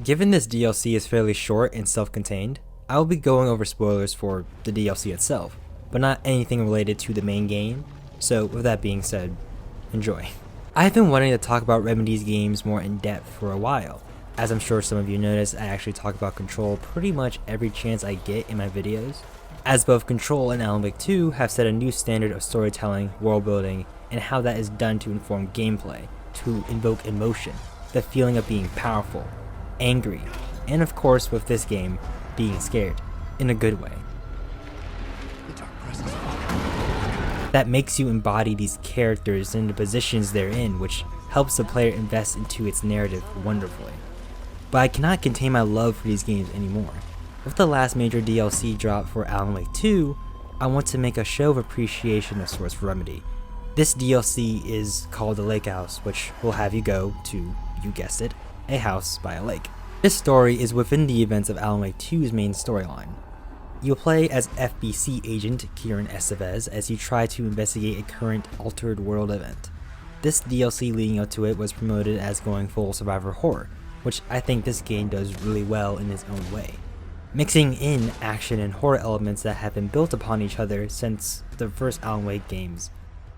Given this DLC is fairly short and self-contained, I will be going over spoilers for the DLC itself, but not anything related to the main game, so with that being said, enjoy. I've been wanting to talk about Remedy's games more in depth for a while. As I'm sure some of you noticed, I actually talk about Control pretty much every chance I get in my videos, as both Control and Alan Wake 2 have set a new standard of storytelling, world building, and how that is done to inform gameplay, to invoke emotion, the feeling of being powerful, angry, and of course with this game, being scared, in a good way. That makes you embody these characters and the positions they're in, which helps the player invest into its narrative wonderfully. But I cannot contain my love for these games anymore. With the last major DLC drop for Alan Wake 2, I want to make a show of appreciation of sorts for Remedy. This DLC is called The Lake House, which will have you go to, you guessed it, a house by a lake. This story is within the events of Alan Wake 2's main storyline. You'll play as FBC agent Kieran Estevez as you try to investigate a current altered world event. This DLC leading up to it was promoted as going full survivor horror, which I think this game does really well in its own way, mixing in action and horror elements that have been built upon each other since the first Alan Wake games,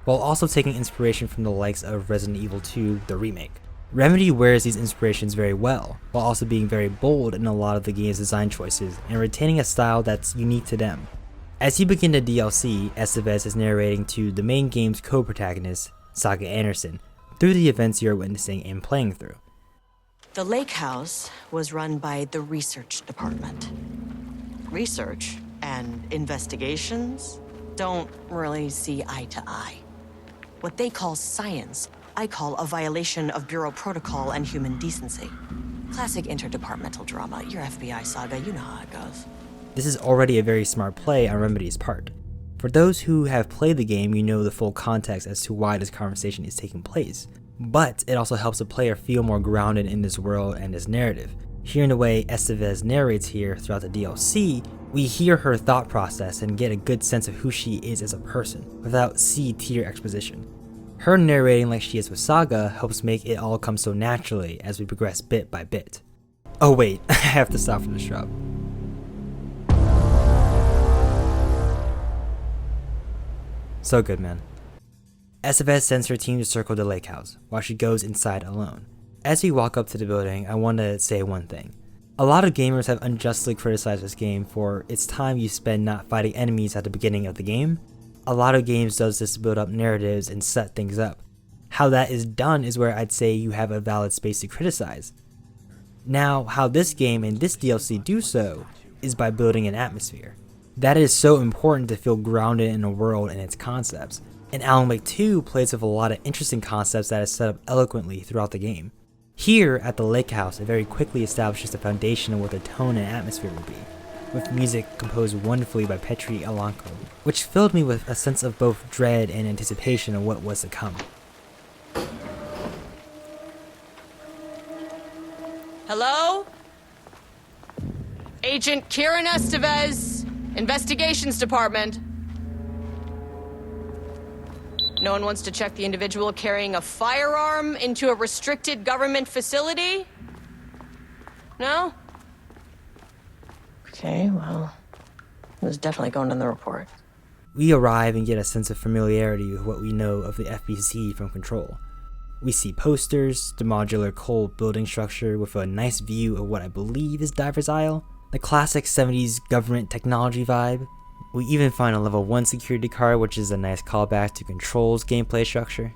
while also taking inspiration from the likes of Resident Evil 2, the remake. Remedy wears these inspirations very well, while also being very bold in a lot of the game's design choices and retaining a style that's unique to them. As you begin the DLC, Estevez is narrating to the main game's co-protagonist, Saga Anderson, through the events you're witnessing and playing through. The lake house was run by the research department. Research and investigations don't really see eye to eye. What they call science, I call a violation of Bureau protocol and human decency. Classic interdepartmental drama. Your FBI saga, you know how it goes. This is already a very smart play on Remedy's part. For those who have played the game, you know the full context as to why this conversation is taking place. But it also helps the player feel more grounded in this world and this narrative. Hearing the way Estevez narrates here throughout the DLC, we hear her thought process and get a good sense of who she is as a person, without C-tier exposition. Her narrating like she is with Saga helps make it all come so naturally as we progress bit by bit. Oh wait, I have to stop for the shrub. So good, man. Estevez sends her team to circle the lake house, while she goes inside alone. As we walk up to the building, I want to say one thing. A lot of gamers have unjustly criticized this game for its time you spend not fighting enemies at the beginning of the game. A lot of games does this to build up narratives and set things up. How that is done is where I'd say you have a valid space to criticize. Now, how this game and this DLC do so is by building an atmosphere. That is so important to feel grounded in a world and its concepts. And Alan Wake 2 plays with a lot of interesting concepts that is set up eloquently throughout the game. Here, at the lake house, it very quickly establishes the foundation of what the tone and atmosphere will be, with music composed wonderfully by Petri Alanko, which filled me with a sense of both dread and anticipation of what was to come. Hello? Agent Kieran Estevez, Investigations Department. No one wants to check the individual carrying a firearm into a restricted government facility? No? Okay, well, it was definitely going in the report. We arrive and get a sense of familiarity with what we know of the FBC from Control. We see posters, the modular cold building structure with a nice view of what I believe is Diver's Isle, the classic 70s government technology vibe. We even find a level 1 security card, which is a nice callback to Control's gameplay structure.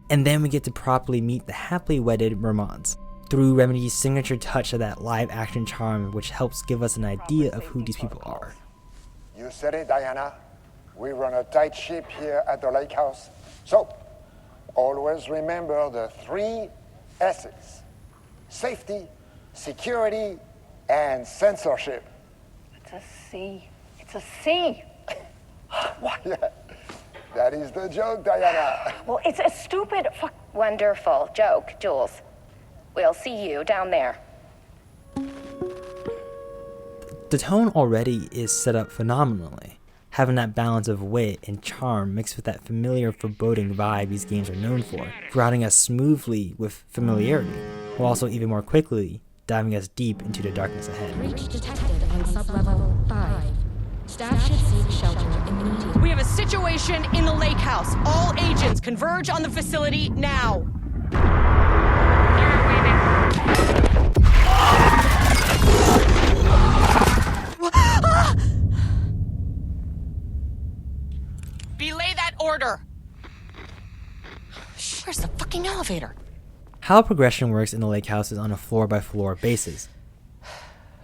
And then we get to properly meet the happily wedded Mermons, through Remedy's signature touch of that live action charm, which helps give us an idea of who these people are. You said it, Diana. We run a tight ship here at the lake house. So, always remember the 3 S's. Safety, security, and censorship. It's a C. It's a C. Why, that is the joke, Diana. Well, it's a stupid, wonderful joke, Jules. We'll see you down there. The tone already is set up phenomenally, having that balance of wit and charm mixed with that familiar foreboding vibe these games are known for, grounding us smoothly with familiarity, while also even more quickly diving us deep into the darkness ahead. Breach detected on sublevel 5. Staff should seek shelter immediately. We have a situation in the lake house. All agents converge on the facility now. Belay that order. Where's the fucking elevator? How progression works in the lake house is on a floor-by-floor basis.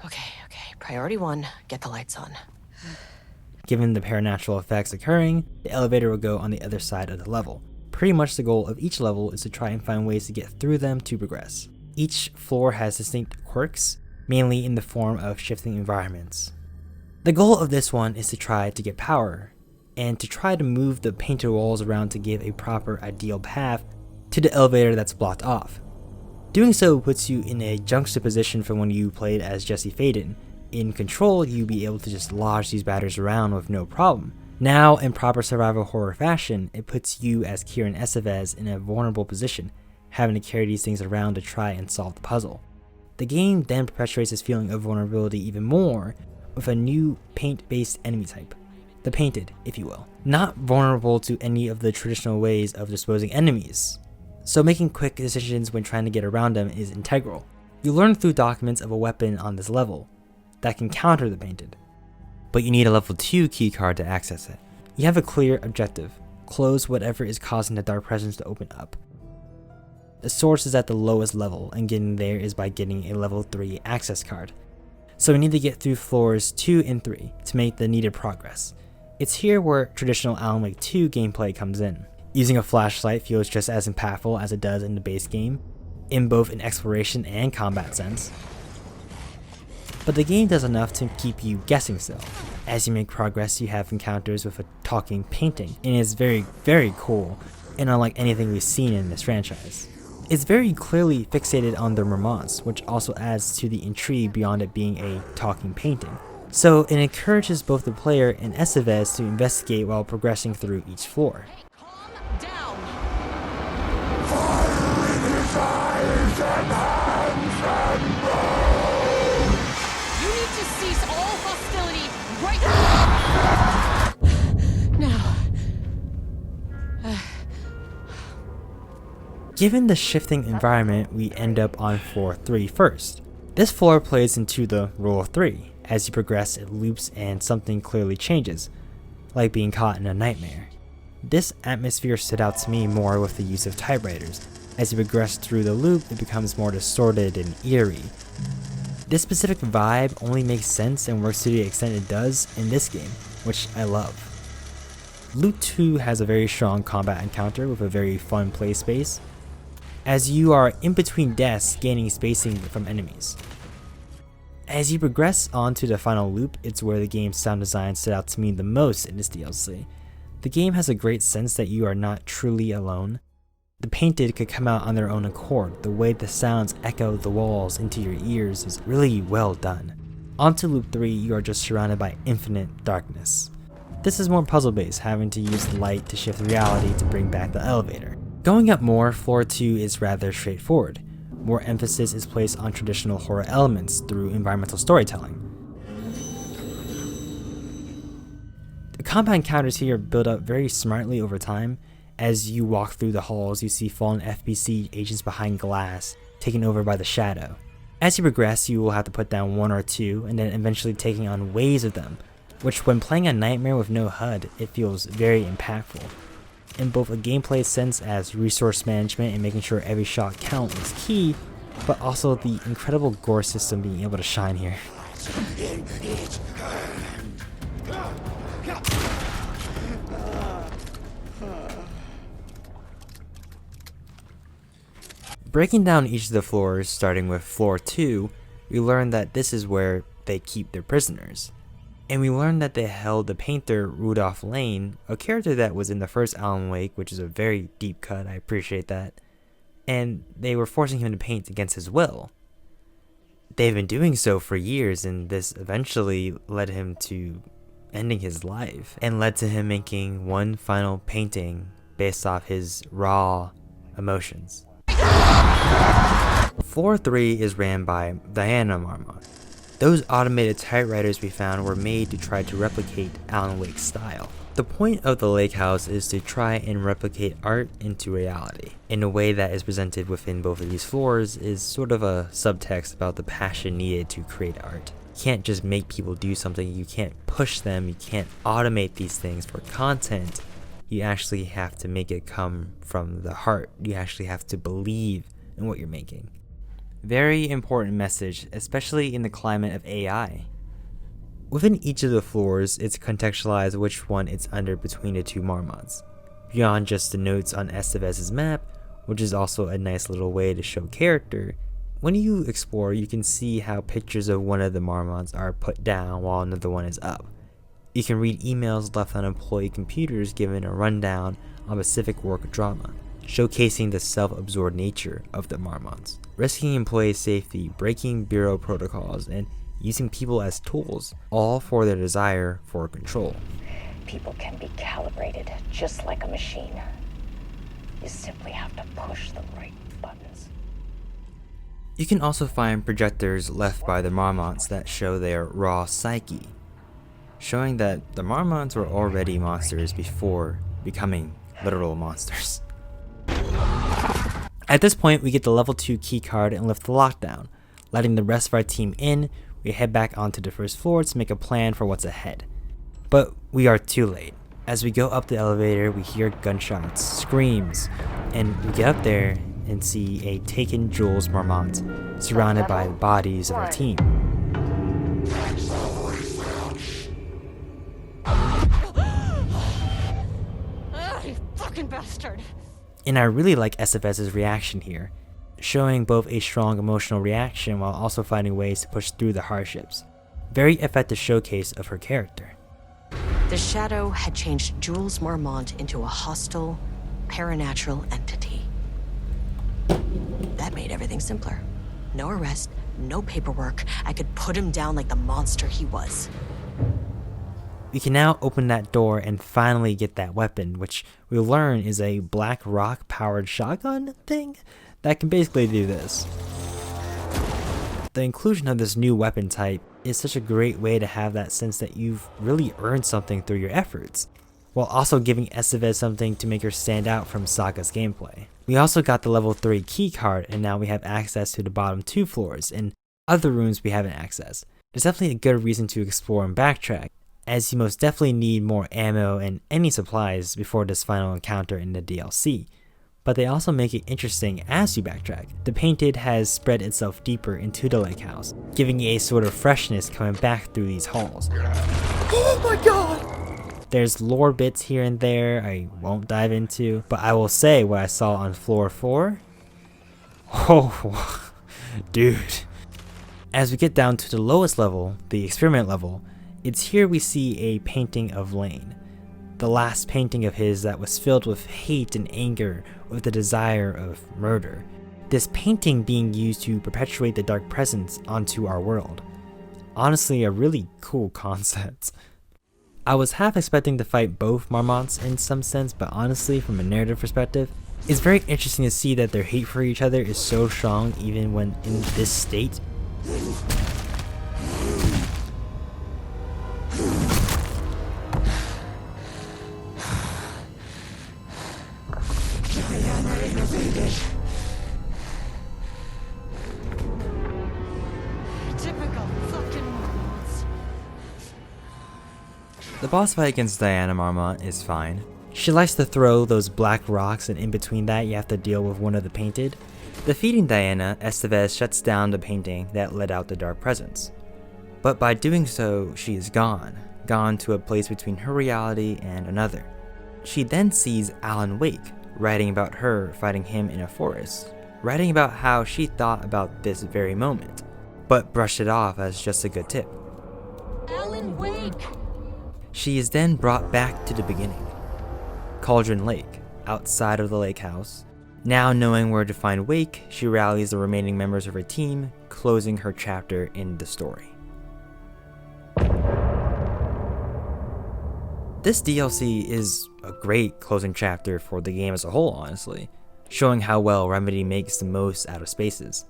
Okay. Priority 1, get the lights on. Given the paranatural effects occurring, the elevator will go on the other side of the level. Pretty much the goal of each level is to try and find ways to get through them to progress. Each floor has distinct quirks, mainly in the form of shifting environments. The goal of this one is to try to get power, and to try to move the painted walls around to give a proper ideal path to the elevator that's blocked off. Doing so puts you in a juxtaposition from when you played as Jesse Faden. In Control, you'd be able to just lodge these batters around with no problem. Now, in proper survival horror fashion, it puts you as Kieran Estevez in a vulnerable position, having to carry these things around to try and solve the puzzle. The game then perpetuates this feeling of vulnerability even more with a new paint-based enemy type. The Painted, if you will. Not vulnerable to any of the traditional ways of disposing enemies, so making quick decisions when trying to get around them is integral. You learn through documents of a weapon on this level that can counter the Painted, but you need a level 2 keycard to access it. You have a clear objective: close whatever is causing the dark presence to open up. The source is at the lowest level, and getting there is by getting a level 3 access card. So we need to get through floors 2 and 3 to make the needed progress. It's here where traditional Alan Wake 2 gameplay comes in. Using a flashlight feels just as impactful as it does in the base game, in both an exploration and combat sense. But the game does enough to keep you guessing still. As you make progress, you have encounters with a talking painting, and it's very, very cool, and unlike anything we've seen in this franchise. It's very clearly fixated on the romance, which also adds to the intrigue beyond it being a talking painting. So it encourages both the player and Estevez to investigate while progressing through each floor. Calm down. You need to cease all hostility right now. Given the shifting environment, we end up on floor 3 first. This floor plays into the rule of 3. As you progress, it loops and something clearly changes, like being caught in a nightmare. This atmosphere stood out to me more with the use of typewriters. As you progress through the loop, it becomes more distorted and eerie. This specific vibe only makes sense and works to the extent it does in this game, which I love. Loop 2 has a very strong combat encounter with a very fun play space, as you are in between deaths gaining spacing from enemies. As you progress onto the final loop, it's where the game's sound design stood out to me the most in this DLC. The game has a great sense that you are not truly alone. The Painted could come out on their own accord. The way the sounds echo the walls into your ears is really well done. Onto loop 3, you are just surrounded by infinite darkness. This is more puzzle based, having to use the light to shift reality to bring back the elevator. Going up more, floor 2 is rather straightforward. More emphasis is placed on traditional horror elements through environmental storytelling. The combat encounters here build up very smartly over time. As you walk through the halls, you see fallen FBC agents behind glass, taken over by the shadow. As you progress, you will have to put down 1 or 2, and then eventually taking on waves of them, which when playing a nightmare with no HUD, it feels very impactful. In both a gameplay sense as resource management and making sure every shot counts is key, but also the incredible gore system being able to shine here. Breaking down each of the floors, starting with floor 2, we learn that this is where they keep their prisoners. And we learned that they held the painter Rudolph Lane, a character that was in the first Alan Wake, which is a very deep cut, I appreciate that, and they were forcing him to paint against his will. They've been doing so for years, and this eventually led him to ending his life, and led to him making one final painting based off his raw emotions. Floor 3 is ran by Diana Marmont. Those automated typewriters we found were made to try to replicate Alan Wake's style. The point of the lake house is to try and replicate art into reality. In a way that is presented within both of these floors is sort of a subtext about the passion needed to create art. You can't just make people do something, you can't push them, you can't automate these things for content. You actually have to make it come from the heart. You actually have to believe in what you're making. Very important message, especially in the climate of AI. Within each of the floors, it's contextualized which one it's under between the two Marmonts. Beyond just the notes on Estevez's map, which is also a nice little way to show character, when you explore, you can see how pictures of one of the Marmonts are put down while another one is up. You can read emails left on employee computers giving a rundown on specific work drama, showcasing the self-absorbed nature of the Marmonts, risking employee safety, breaking bureau protocols, and using people as tools, all for their desire for control. People can be calibrated just like a machine. You simply have to push the right buttons. You can also find projectors left by the Marmonts that show their raw psyche, showing that the Marmonts were already monsters before becoming literal monsters. At this point, we get the level 2 keycard and lift the lockdown. Letting the rest of our team in, we head back onto the first floor to make a plan for what's ahead. But we are too late. As we go up the elevator, we hear gunshots, screams, and we get up there and see a taken Jules Marmont surrounded by the bodies of our team. You fucking bastard! And I really like Estevez's reaction here, showing both a strong emotional reaction while also finding ways to push through the hardships. Very effective showcase of her character. The Shadow had changed Jules Marmont into a hostile, paranatural entity. That made everything simpler. No arrest, no paperwork. I could put him down like the monster he was. We can now open that door and finally get that weapon, which we'll learn is a black rock powered shotgun thing that can basically do this. The inclusion of this new weapon type is such a great way to have that sense that you've really earned something through your efforts, while also giving Estevez something to make her stand out from Saga's gameplay. We also got the level 3 keycard, and now we have access to the bottom 2 floors and other rooms we haven't accessed. There's definitely a good reason to explore and backtrack, as you most definitely need more ammo and any supplies before this final encounter in the DLC. But they also make it interesting as you backtrack. The painted has spread itself deeper into the lake house, giving a sort of freshness coming back through these halls. Oh my god! There's lore bits here and there I won't dive into, but I will say what I saw on floor 4. Oh, dude. As we get down to the lowest level, the experiment level, it's here we see a painting of Lane. The last painting of his that was filled with hate and anger, with the desire of murder. This painting being used to perpetuate the dark presence onto our world. Honestly, a really cool concept. I was half expecting to fight both Marmonts in some sense, but honestly, from a narrative perspective, it's very interesting to see that their hate for each other is so strong even when in this state. Typical fucking Marmonts. The boss fight against Diana Marmont is fine. She likes to throw those black rocks, and in between that you have to deal with one of the painted. Defeating Diana, Estevez shuts down the painting that let out the dark presence. But by doing so, she is gone to a place between her reality and another. She then sees Alan Wake, writing about her fighting him in a forest, writing about how she thought about this very moment, but brushed it off as just a good tip. Alan Wake! She is then brought back to the beginning. Cauldron Lake, outside of the lake house. Now knowing where to find Wake, she rallies the remaining members of her team, closing her chapter in the story. This DLC is a great closing chapter for the game as a whole, honestly, showing how well Remedy makes the most out of spaces.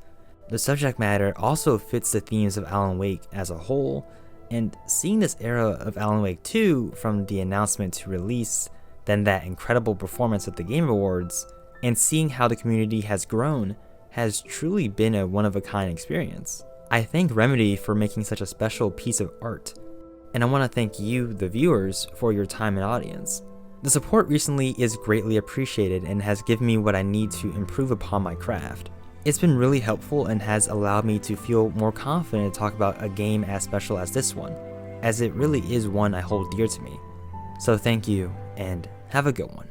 The subject matter also fits the themes of Alan Wake as a whole, and seeing this era of Alan Wake 2 from the announcement to release, then that incredible performance at the Game Awards, and seeing how the community has grown has truly been a one-of-a-kind experience. I thank Remedy for making such a special piece of art, and I want to thank you, the viewers, for your time and audience. The support recently is greatly appreciated and has given me what I need to improve upon my craft. It's been really helpful and has allowed me to feel more confident to talk about a game as special as this one, as it really is one I hold dear to me. So thank you, and have a good one.